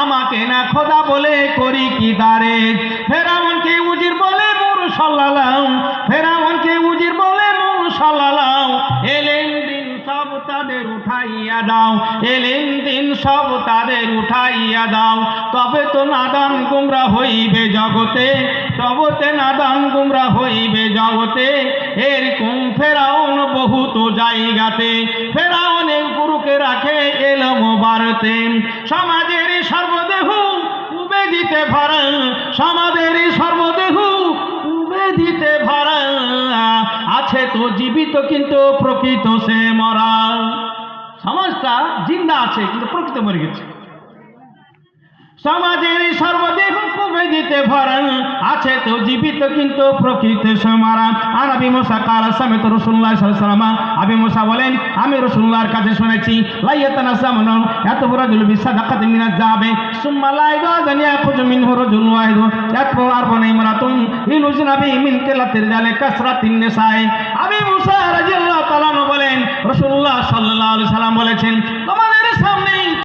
আমাকে না খোদা বলে করি কি দারে। ফেরাউনকে উজির বলে মুরসালাম, ফেরাউনকে উজির বলে মুরসালাম। এলেন দিন সব তাদের উঠাইয়া দাও, এলেন দিন সব তাদের উঠাইয়া দাও। তবে তো নাদান গুমরা হইবে জগতে, তবতে নাদান গুমরা হইবে জগতে। এরকম ফেরাউন বহুত জায়গাতে, ফেরাউনের গুরুকে রাখে এলম বাড়তে। সমাজের সর্বদেহ উবে দিতে ভরা, সমাজের সর্বদেহ উবে দিতে ভরা। আছে তো জীবিত কিন্তু প্রকৃত সে মরা। সমাজটা জিন্দা আছে কিন্তু প্রকৃত মরে গেছে। সমাজের সর্বদেহ কুবে দিতে ভরা, আছে তো জীবিত কিন্তু প্রকৃত সে মরা। আর আবি মুসা কালা সামিত রাসূলুল্লাহ সাল্লাল্লাহু আলাইহি ওয়াসাল্লাম, আবি মুসা বলেন আমি রাসূলুল্লাহর কাছে শুনেছি, লাইয়াতানা জামানু ইয়াতবু রাজুলু বিসাদাকাতি মিনাজ যাবে সুম্মা লা ইয়াযানি ইয়াখুযু মিনহু রাজুলুন ওয়াহিদু ইয়াতবু আরবানা ইমরাতুন ইনুজনা বি মিন কিলাতির জালে কাসরাতিন নিসাই। আবি মুসা রাদিয়াল্লাহু তাআলা বলেন রাসূলুল্লাহ সাল্লাল্লাহু আলাইহি ওয়াসাল্লাম বলেছেন, তোমাদের